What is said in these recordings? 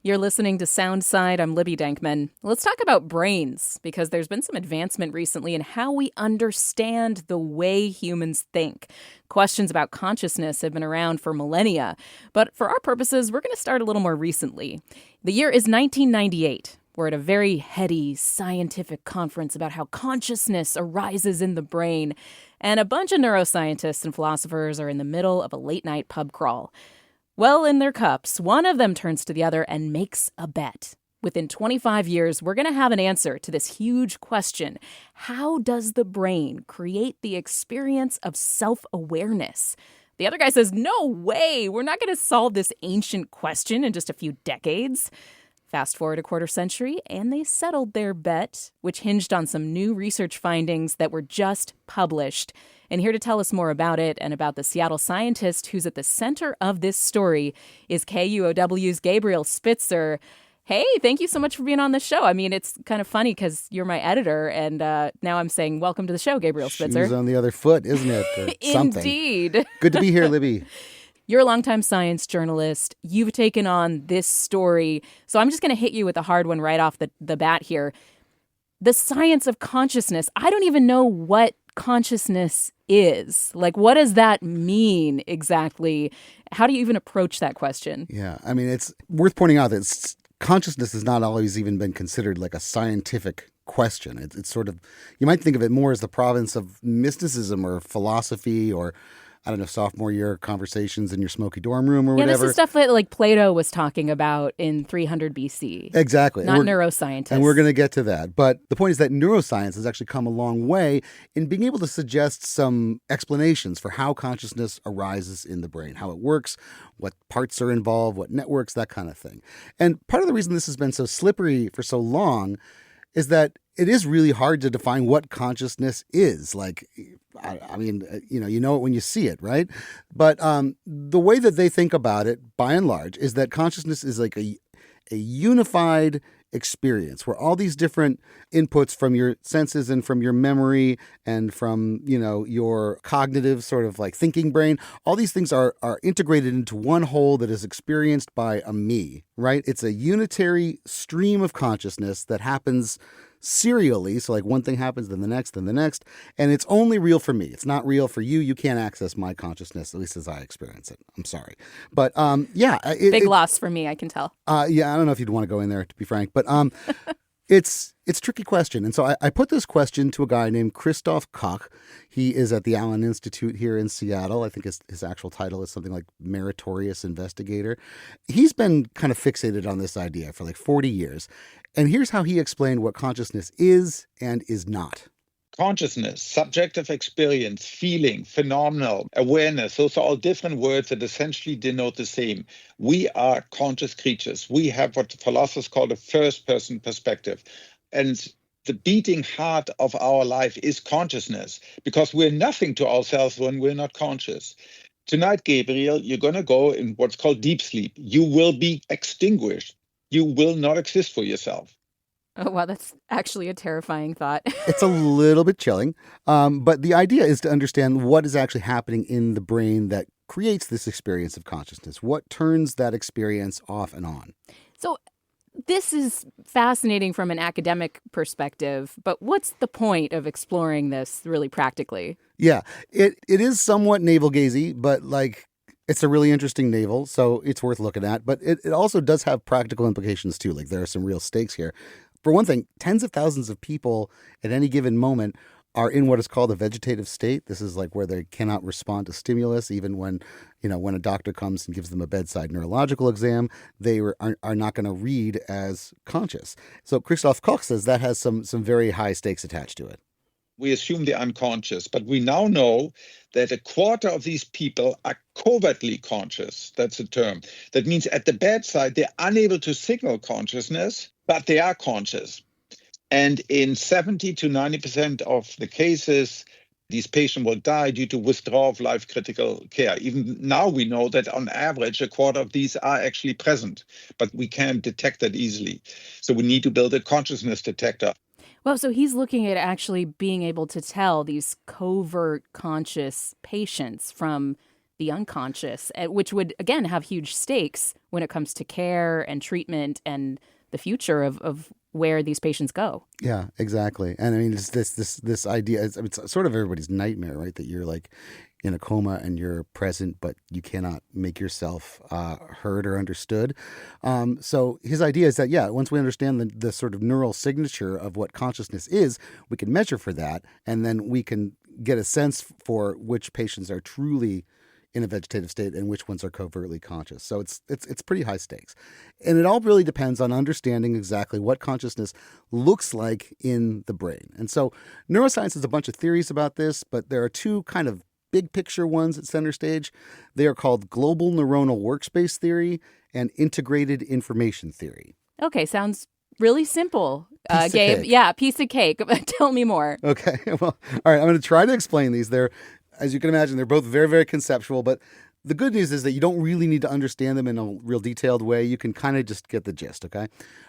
You're listening to Soundside. I'm Libby Dankman. Let's talk about brains, because there's been some advancement recently in how we understand the way humans think. Questions about consciousness have been around for millennia, but for our purposes, we're going to start a little more recently. The year is 1998. We're at a very heady scientific conference about how consciousness arises in the brain, and a bunch of neuroscientists and philosophers are in the middle of a late-night pub crawl. Well, in their cups, one of them turns to the other and makes a bet. Within 25 years, we're going to have an answer to this huge question. How does the brain create the experience of self-awareness? The other guy says, no way, we're not going to solve this ancient question in just a few decades. Fast forward a quarter century, and they settled their bet, which hinged on some new research findings that were just published. And here to tell us more about it and about the Seattle scientist who's at the center of this story is KUOW's Gabriel Spitzer. Hey, thank you so much for being on the show. I mean, it's kind of funny because you're my editor, and now I'm saying welcome to the show, Gabriel Spitzer. Shoes on the other foot, isn't it? Or something. Indeed. Good to be here, Libby. You're a longtime science journalist. You've taken on this story. So I'm just going to hit you with a hard one right off the bat here. The science of consciousness. I don't even know what consciousness is. Like, what does that mean exactly? How do you even approach that question? Yeah, I mean, it's worth pointing out that consciousness has not always even been considered like a scientific question. It's sort of, you might think of it more as the province of mysticism or philosophy or, I don't know, sophomore year conversations in your smoky dorm room or whatever. Yeah, this is stuff that like Plato was talking about in 300 BC. Exactly. Not neuroscientists. And we're going to get to that. But the point is that neuroscience has actually come a long way in being able to suggest some explanations for how consciousness arises in the brain, how it works, what parts are involved, what networks, that kind of thing. And part of the reason this has been so slippery for so long is that it is really hard to define what consciousness is. Like, I mean, you know it when you see it, right? But the way that they think about it, by and large, is that consciousness is like a unified experience where all these different inputs from your senses and from your memory and from, your cognitive sort of like thinking brain, all these things are integrated into one whole that is experienced by a me, right? It's a unitary stream of consciousness that happens serially. So like one thing happens, then the next, and it's only real for me. It's not real for you. You can't access my consciousness, at least as I experience it. I'm sorry. But big loss for me, I can tell. Yeah, I don't know if you'd want to go in there, to be frank, but it's a tricky question. And so I put this question to a guy named Christoph Koch. He is at the Allen Institute here in Seattle. I think his actual title is something like Meritorious Investigator. He's been kind of fixated on this idea for like 40 years. And here's how he explained what consciousness is and is not. Consciousness, subjective experience, feeling, phenomenal, awareness, those are all different words that essentially denote the same. We are conscious creatures. We have what philosophers call the first-person perspective. And the beating heart of our life is consciousness, because we're nothing to ourselves when we're not conscious. Tonight, Gabriel, you're going to go in what's called deep sleep. You will be extinguished. You will not exist for yourself. Oh, wow, that's actually a terrifying thought. It's a little bit chilling. But the idea is to understand what is actually happening in the brain that creates this experience of consciousness. What turns that experience off and on? So this is fascinating from an academic perspective, but what's the point of exploring this really practically? Yeah, it is somewhat navel-gazy, but like, it's a really interesting navel, so it's worth looking at. But it also does have practical implications, too. Like, there are some real stakes here. For one thing, tens of thousands of people at any given moment are in what is called a vegetative state. This is like where they cannot respond to stimulus, even when a doctor comes and gives them a bedside neurological exam, they are not going to read as conscious. So Christoph Koch says that has some very high stakes attached to it. We assume they're unconscious, but we now know that a quarter of these people are covertly conscious. That's a term. That means at the bedside, they're unable to signal consciousness, but they are conscious. And in 70 to 90% of the cases, these patients will die due to withdrawal of life-critical care. Even now we know that on average, a quarter of these are actually present, but we can't detect that easily. So we need to build a consciousness detector. Well, so he's looking at actually being able to tell these covert conscious patients from the unconscious, which would, again, have huge stakes when it comes to care and treatment and the future of where these patients go. Yeah, exactly. And I mean, it's this idea, it's sort of everybody's nightmare, right? That you're like in a coma and you're present, but you cannot make yourself heard or understood. So his idea is that, yeah, once we understand the sort of neural signature of what consciousness is, we can measure for that, and then we can get a sense for which patients are truly in a vegetative state and which ones are covertly conscious. So it's pretty high stakes. And it all really depends on understanding exactly what consciousness looks like in the brain. And so neuroscience has a bunch of theories about this, but there are two kind of big picture ones at center stage. They are called global neuronal workspace theory and integrated information theory. Okay, sounds really simple, Piece of Gabe. cake. Yeah, piece of cake. Tell me more. Okay, well, all right, I'm going to try to explain these. They're, as you can imagine, they're both very, very conceptual, but the good news is that you don't really need to understand them in a real detailed way. You can kind of just get the gist, okay?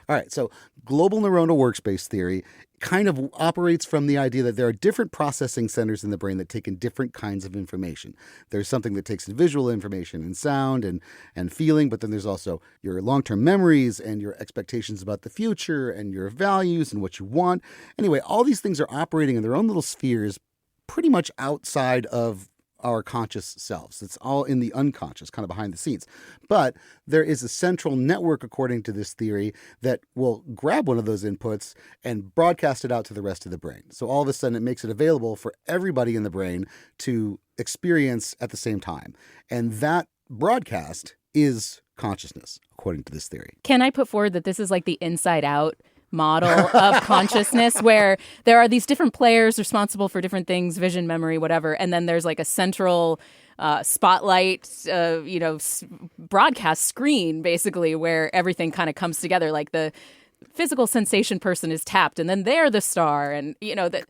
All right, so global neuronal workspace theory kind of operates from the idea that there are different processing centers in the brain that take in different kinds of information. There's something that takes in visual information and sound and feeling, but then there's also your long-term memories and your expectations about the future and your values and what you want. Anyway, all these things are operating in their own little spheres pretty much outside of our conscious selves. It's all in the unconscious, kind of behind the scenes. But there is a central network, according to this theory, that will grab one of those inputs and broadcast it out to the rest of the brain. So all of a sudden it makes it available for everybody in the brain to experience at the same time. And that broadcast is consciousness, according to this theory. Can I put forward that this is like the inside out model of consciousness, where there are these different players responsible for different things, vision, memory, whatever, and then there's like a central spotlight, broadcast screen, basically, where everything kind of comes together, like the physical sensation person is tapped, and then they're the star, and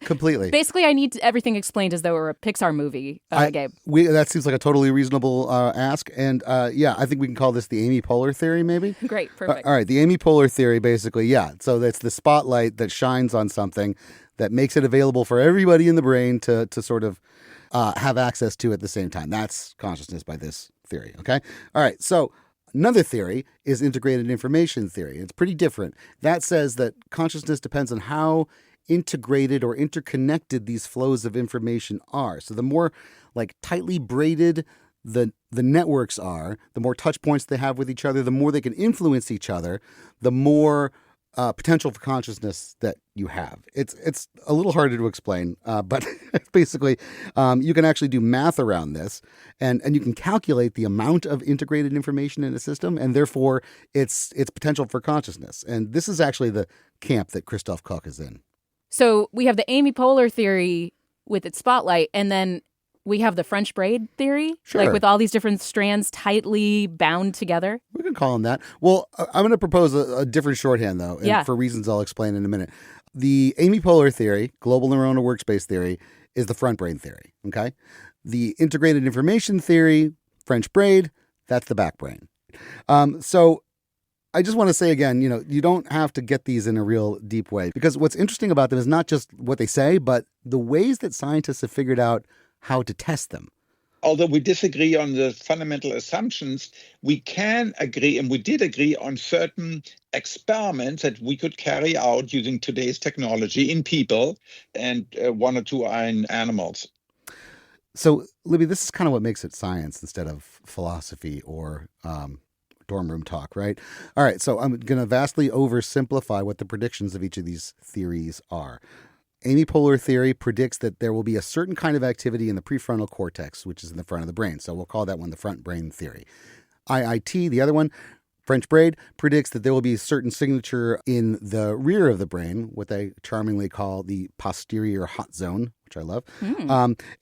Completely. Basically, I need everything explained as though it were a Pixar movie, Gabe. That seems like a totally reasonable ask, and yeah, I think we can call this the Amy Poehler theory, maybe. Great, perfect. All right, the Amy Poehler theory, basically, yeah. So that's the spotlight that shines on something that makes it available for everybody in the brain to sort of have access to at the same time. That's consciousness by this theory. Okay. All right. So another theory is integrated information theory. It's pretty different. That says that consciousness depends on how integrated or interconnected these flows of information are. So the more like tightly braided the networks are, the more touch points they have with each other, the more they can influence each other, the more potential for consciousness that you have. It's a little harder to explain, but basically you can actually do math around this, and you can calculate the amount of integrated information in a system, and therefore its potential for consciousness. And this is actually the camp that Christoph Koch is in. So we have the Amy Poehler theory with its spotlight, and then we have the French braid theory, Sure. like with all these different strands tightly bound together. We can call them that. Well, I'm going to propose a different shorthand, though, and Yeah. for reasons I'll explain in a minute. The Amy Poehler theory, global neuronal workspace theory, is the front brain theory, okay? The integrated information theory, French braid, that's the back brain. So I just want to say again, you don't have to get these in a real deep way, because what's interesting about them is not just what they say, but the ways that scientists have figured out how to test them. Although we disagree on the fundamental assumptions, we can agree, and we did agree on certain experiments that we could carry out using today's technology in people, and one or two are in animals. So, Libby, this is kind of what makes it science instead of philosophy or dorm room talk, right? All right, so I'm going to vastly oversimplify what the predictions of each of these theories are. Amy Poehler theory predicts that there will be a certain kind of activity in the prefrontal cortex, which is in the front of the brain. So we'll call that one the front brain theory. IIT, the other one, French braid, predicts that there will be a certain signature in the rear of the brain, what they charmingly call the posterior hot zone, which I love.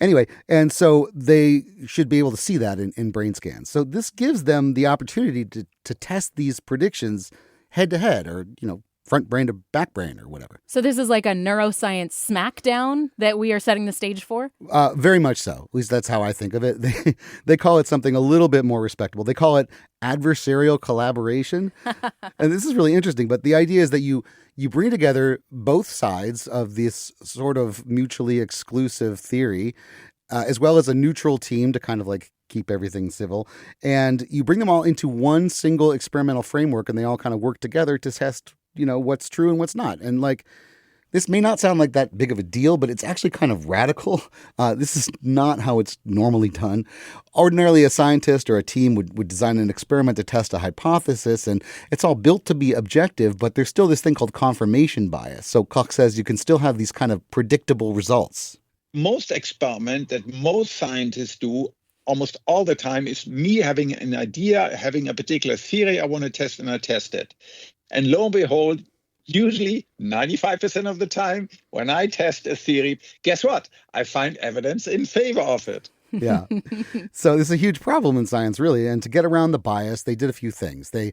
Anyway, and so they should be able to see that in brain scans. So this gives them the opportunity to test these predictions head to head, or, front brain to back brain or whatever. So this is like a neuroscience smackdown that we are setting the stage for? Very much so. At least that's how I think of it. They call it something a little bit more respectable. They call it adversarial collaboration. And this is really interesting. But the idea is that you bring together both sides of this sort of mutually exclusive theory, as well as a neutral team to kind of like keep everything civil. And you bring them all into one single experimental framework, and they all kind of work together to test, what's true and what's not. And this may not sound like that big of a deal, but it's actually kind of radical. This is not how it's normally done. Ordinarily, a scientist or a team would design an experiment to test a hypothesis, and it's all built to be objective, but there's still this thing called confirmation bias. So KUOW says you can still have these kind of predictable results. Most experiment that most scientists do almost all the time is me having an idea, having a particular theory I want to test, and I test it. And lo and behold, usually 95% of the time when I test a theory, guess what? I find evidence in favor of it. Yeah. So this is a huge problem in science, really. And to get around the bias, they did a few things. They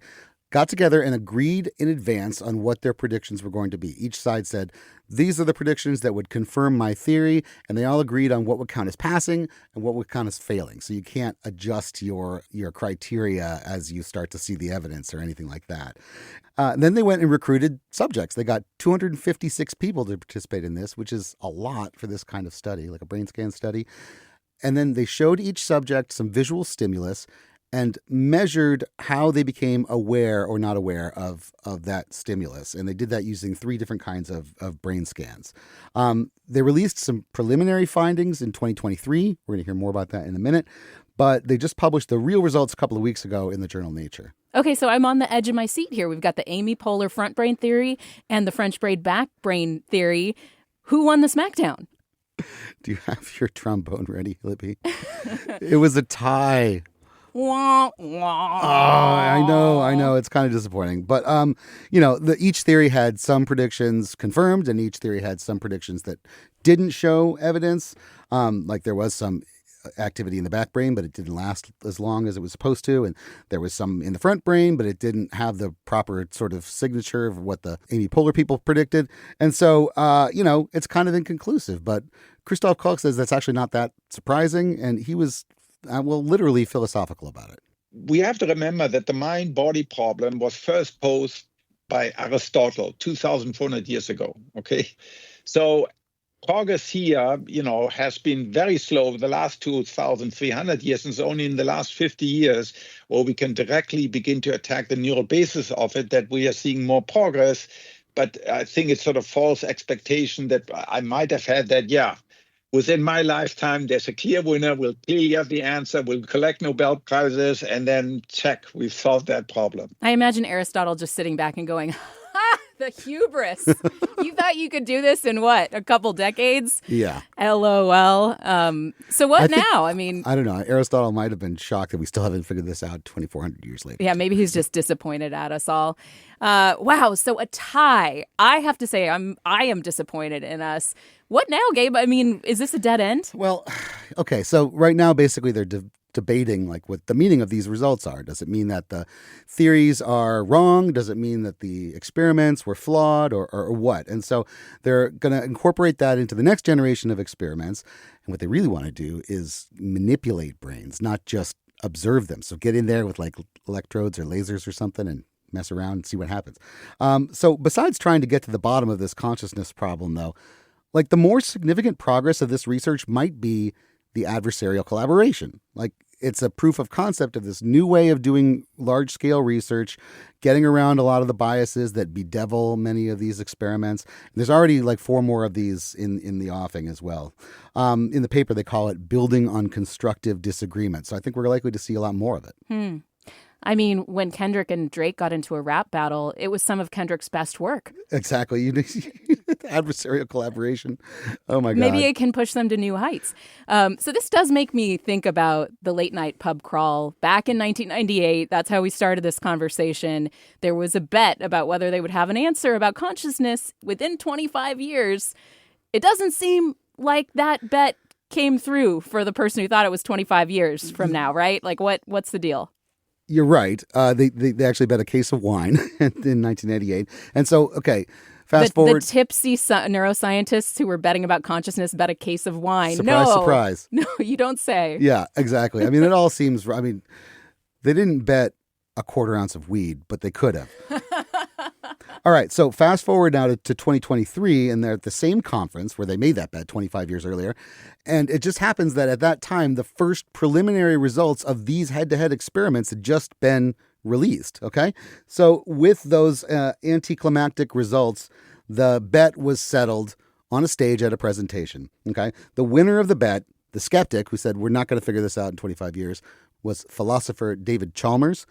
got together and agreed in advance on what their predictions were going to be. Each side said, these are the predictions that would confirm my theory, and they all agreed on what would count as passing and what would count as failing. So you can't adjust your criteria as you start to see the evidence or anything like that. Then they went and recruited subjects. They got 256 people to participate in this, which is a lot for this kind of study, like a brain scan study. And then they showed each subject some visual stimulus and measured how they became aware or not aware of that stimulus. And they did that using 3 different kinds of brain scans. They released some preliminary findings in 2023. We're going to hear more about that in a minute. But they just published the real results a couple of weeks ago in the journal Nature. Okay, so I'm on the edge of my seat here. We've got the Amy Poehler front brain theory and the French braid back brain theory. Who won the smackdown? Do you have your trombone ready, Libby? It was a tie. Wah, wah. Oh, I know. It's kind of disappointing. But, each theory had some predictions confirmed, and each theory had some predictions that didn't show evidence. Like there was some activity in the back brain, but it didn't last as long as it was supposed to. And there was some in the front brain, but it didn't have the proper sort of signature of what the Amy Poehler people predicted. And so, it's kind of inconclusive. But Christoph KUOW says that's actually not that surprising. And he was, literally philosophical about it. We have to remember that the mind-body problem was first posed by Aristotle 2,400 years ago, okay? So progress here, has been very slow over the last 2,300 years, and it's only in the last 50 years where we can directly begin to attack the neural basis of it that we are seeing more progress. But I think it's sort of false expectation that I might have had that, within my lifetime, there's a clear winner. We'll clearly have the answer. We'll collect Nobel Prizes and then check, we've solved that problem. I imagine Aristotle just sitting back and going, ha, the hubris. You thought you could do this in what, a couple decades? Yeah. LOL. So what now? I don't know. Aristotle might have been shocked that we still haven't figured this out 2,400 years later. Yeah, maybe he's just disappointed at us all. Wow, so a tie. I have to say, I am disappointed in us. What now, Gabe? Is this a dead end? Well, okay. So right now, basically, they're debating what the meaning of these results are. Does it mean that the theories are wrong? Does it mean that the experiments were flawed or what? And so they're going to incorporate that into the next generation of experiments. And what they really want to do is manipulate brains, not just observe them. So get in there with electrodes or lasers or something and mess around and see what happens. So besides trying to get to the bottom of this consciousness problem, though, the more significant progress of this research might be the adversarial collaboration. It's a proof of concept of this new way of doing large-scale research, getting around a lot of the biases that bedevil many of these experiments. There's already 4 more of these in the offing as well. In the paper, they call it building on constructive disagreement. So I think we're likely to see a lot more of it. When Kendrick and Drake got into a rap battle, it was some of Kendrick's best work. Exactly. Adversarial collaboration. Oh, my God. Maybe it can push them to new heights. So this does make me think about the late night pub crawl. Back in 1998, that's how we started this conversation. There was a bet about whether they would have an answer about consciousness within 25 years. It doesn't seem like that bet came through for the person who thought it was 25 years from now, right? What's the deal? You're right. They actually bet a case of wine in 1988. And so, okay, fast forward. The tipsy neuroscientists who were betting about consciousness bet a case of wine. Surprise. No, you don't say. Yeah, exactly. It all seems, they didn't bet a quarter ounce of weed, but they could have. All right, so fast forward now to 2023, and they're at the same conference where they made that bet 25 years earlier. And it just happens that at that time, the first preliminary results of these head-to-head experiments had just been released, okay? So with those anticlimactic results, the bet was settled on a stage at a presentation, okay? The winner of the bet, the skeptic who said, we're not going to figure this out in 25 years, was philosopher David Chalmers.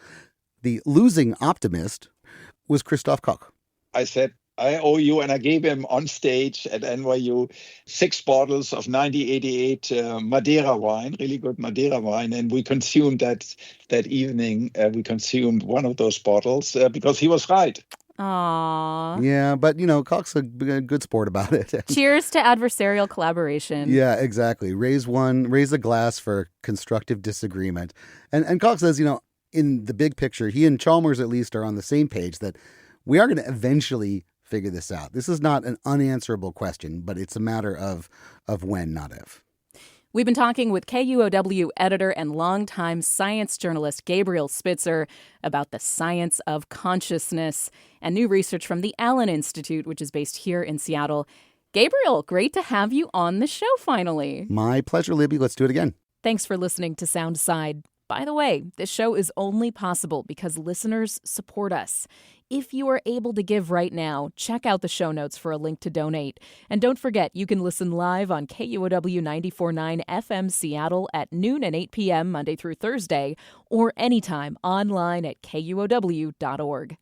The losing optimist was Christoph Koch. I said, I owe you, and I gave him on stage at NYU 6 bottles of 1988 Madeira wine, really good Madeira wine, and we consumed that evening. We consumed one of those bottles because he was right. Aww. Yeah, but, Koch's a good sport about it. Cheers to adversarial collaboration. Yeah, exactly. Raise a glass for constructive disagreement. And Koch says, in the big picture, he and Chalmers at least are on the same page that we are going to eventually figure this out. This is not an unanswerable question, but it's a matter of when, not if. We've been talking with KUOW editor and longtime science journalist Gabriel Spitzer about the science of consciousness and new research from the Allen Institute, which is based here in Seattle. Gabriel, great to have you on the show finally. My pleasure, Libby. Let's do it again. Thanks for listening to Soundside. By the way, this show is only possible because listeners support us. If you are able to give right now, check out the show notes for a link to donate. And don't forget, you can listen live on KUOW 94.9 FM Seattle at noon and 8 p.m. Monday through Thursday, or anytime online at KUOW.org.